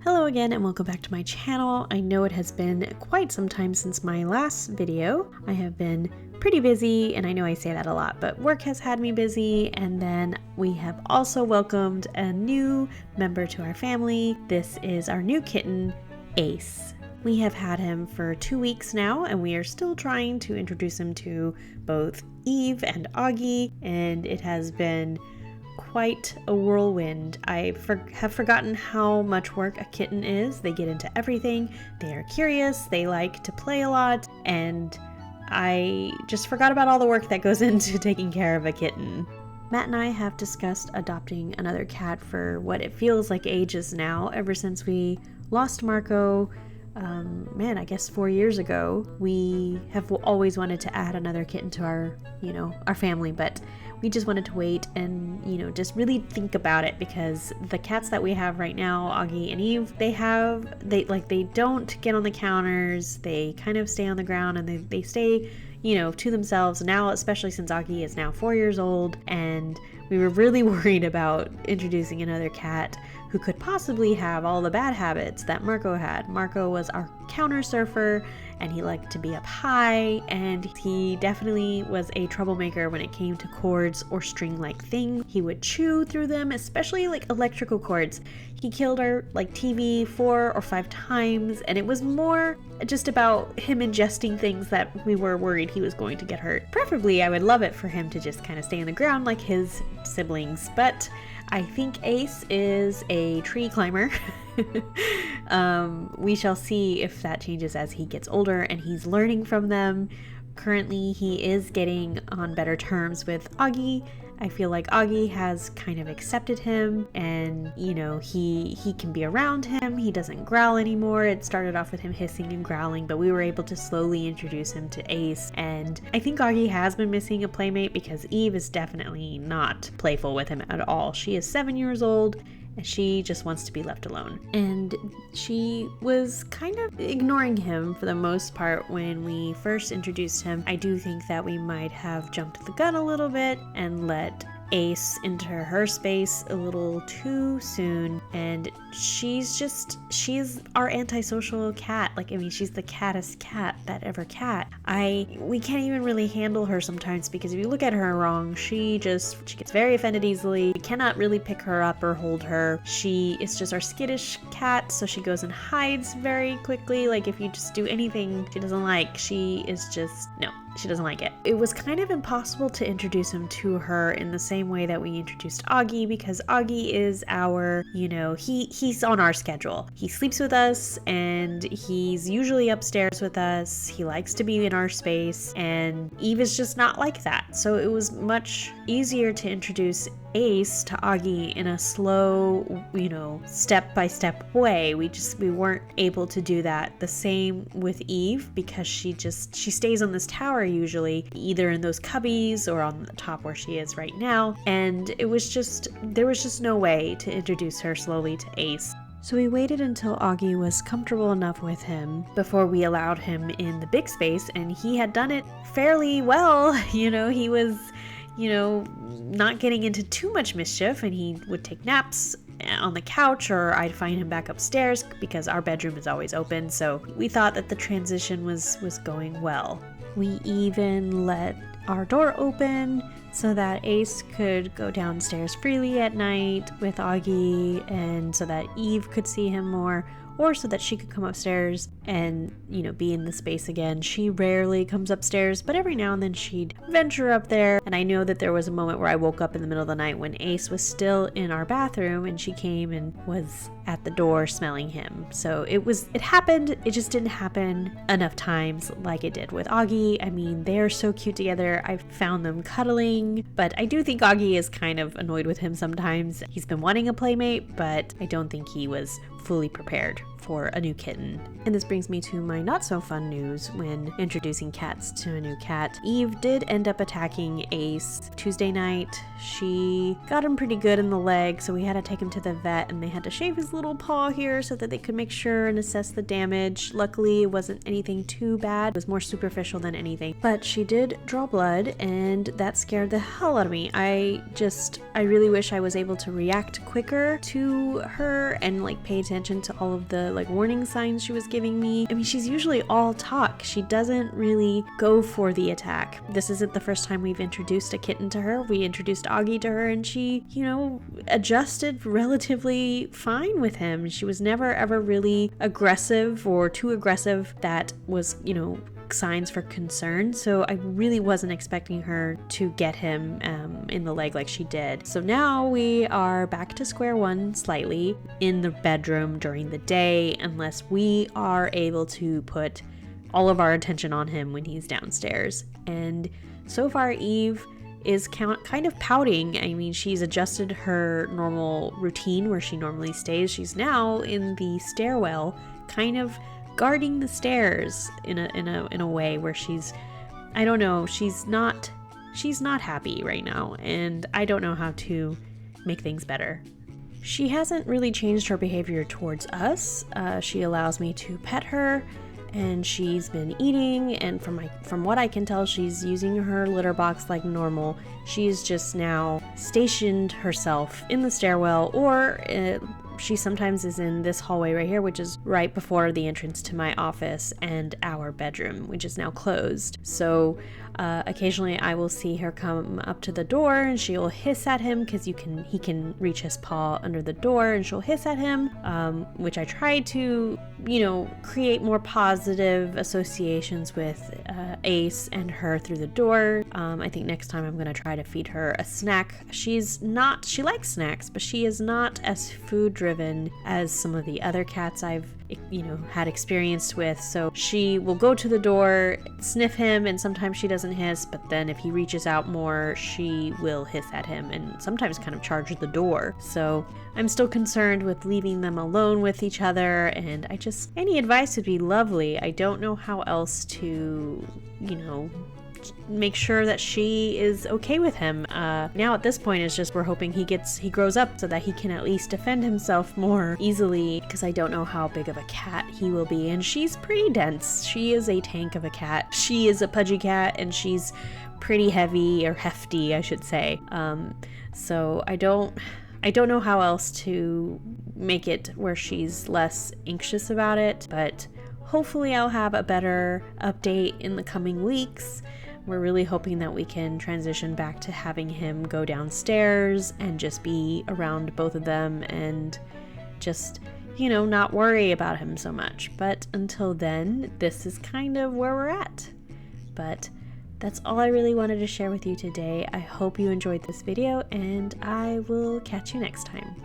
Hello again and welcome back to my channel. I know it has been quite some time since my last video. I have been pretty busy, and I know I say that a lot, but work has had me busy, and then we have also welcomed a new member to our family. This is our new kitten, Ace. We have had him for 2 weeks now, and we are still trying to introduce him to both Eve and Auggie, and it has been quite a whirlwind. I have forgotten how much work a kitten is. They get into everything. They are curious. They like to play a lot. And I just forgot about all the work that goes into taking care of a kitten. Matt and I have discussed adopting another cat for what it feels like ages now, ever since we lost Marco. I guess 4 years ago. We have always wanted to add another kitten to our family, but we just wanted to wait and, just really think about it, because the cats that we have right now, Auggie and Eve, they don't get on the counters. They kind of stay on the ground, and they stay, to themselves now, especially since Auggie is now 4 years old, and we were really worried about introducing another cat who could possibly have all the bad habits that Marco had. Marco was our counter surfer, and he liked to be up high, and he definitely was a troublemaker when it came to cords or string-like things. He would chew through them, especially electrical cords. He killed our TV 4 or 5 times, and it was more just about him ingesting things that we were worried he was going to get hurt. Preferably, I would love it for him to just kind of stay on the ground like his siblings, but I think Ace is a tree climber. We shall see if that changes as he gets older and he's learning from them. Currently, he is getting on better terms with Auggie. I feel like Auggie has kind of accepted him, and he can be around him. He doesn't growl anymore. It started off with him hissing and growling, but we were able to slowly introduce him to Ace, and I think Auggie has been missing a playmate, because Eve is definitely not playful with him at all. She is 7 years old, and she just wants to be left alone. And she was kind of ignoring him for the most part when we first introduced him. I do think that we might have jumped the gun a little bit and let Ace enter her space a little too soon, and she's our antisocial cat. She's the cattest cat that ever cat. We can't even really handle her sometimes, because if you look at her wrong, she gets very offended easily. We cannot really pick her up or hold her. She is just our skittish cat, so she goes and hides very quickly. If you just do anything she doesn't like, she doesn't like it. It was kind of impossible to introduce him to her in the same way that we introduced Auggie, because Auggie is our, he's on our schedule. He sleeps with us, and he's usually upstairs with us. He likes to be in our space, and Eve is just not like that. So it was much easier to introduce Ace to Auggie in a slow, step-by-step way. We weren't able to do that. The same with Eve, because she stays on this tower usually, either in those cubbies or on the top where she is right now, and there was just no way to introduce her slowly to Ace. So we waited until Auggie was comfortable enough with him before we allowed him in the big space, and he had done it fairly well. He was not getting into too much mischief, and he would take naps on the couch, or I'd find him back upstairs, because our bedroom is always open. So we thought that the transition was going well. We even let our door open so that Ace could go downstairs freely at night with Auggie, and so that Eve could see him more, or so that she could come upstairs and, be in the space again. She rarely comes upstairs, but every now and then she'd venture up there. And I know that there was a moment where I woke up in the middle of the night when Ace was still in our bathroom, and she came and was at the door smelling him. So it happened. It just didn't happen enough times like it did with Auggie. I mean, they are so cute together. I've found them cuddling, but I do think Auggie is kind of annoyed with him sometimes. He's been wanting a playmate, but I don't think he was fully prepared for a new kitten. And this brings me to my not so fun news when introducing cats to a new cat. Eve did end up attacking Ace Tuesday night. She got him pretty good in the leg, so we had to take him to the vet and they had to shave his little paw here so that they could make sure and assess the damage. Luckily, it wasn't anything too bad. It was more superficial than anything. But she did draw blood and that scared the hell out of me. I really wish I was able to react quicker to her and like pay attention to all of the like warning signs she was giving me. I mean, she's usually all talk. She doesn't really go for the attack. This isn't the first time we've introduced a kitten to her. We introduced Auggie to her and she, you know, adjusted relatively fine with him. She was never ever really aggressive or too aggressive that was, you know, signs for concern. So I really wasn't expecting her to get him in the leg like she did. So now we are back to square one slightly in the bedroom during the day, unless we are able to put all of our attention on him when he's downstairs. And so far Eve is kind of pouting. I mean, she's adjusted her normal routine where she normally stays. She's now in the stairwell, kind of guarding the stairs in a way where she's, I don't know, she's not happy right now, and I don't know how to make things better. She hasn't really changed her behavior towards us. She allows me to pet her, and she's been eating, and from what I can tell, she's using her litter box like normal. She's just now stationed herself in the stairwell, or she sometimes is in this hallway right here, which is right before the entrance to my office and our bedroom, which is now closed. So occasionally I will see her come up to the door and she'll hiss at him because he can reach his paw under the door, and she'll hiss at him, which I try to, you know, create more positive associations with Ace and her through the door. I think next time I'm gonna try to feed her a snack. She likes snacks, but she is not as food driven as some of the other cats I've, you know, had experience with. So she will go to the door, sniff him, and sometimes she doesn't hiss, but then if he reaches out more, she will hiss at him and sometimes kind of charge the door. So I'm still concerned with leaving them alone with each other, and any advice would be lovely. I don't know how else to, you know, make sure that she is okay with him. Now at this point it's just we're hoping he grows up so that he can at least defend himself more easily, because I don't know how big of a cat he will be, and she's pretty dense. She is a tank of a cat. She is a pudgy cat and she's pretty heavy, or hefty I should say. So I don't know how else to make it where she's less anxious about it, but hopefully I'll have a better update in the coming weeks. We're really hoping that we can transition back to having him go downstairs and just be around both of them and just, you know, not worry about him so much. But until then, this is kind of where we're at. But that's all I really wanted to share with you today. I hope you enjoyed this video, and I will catch you next time.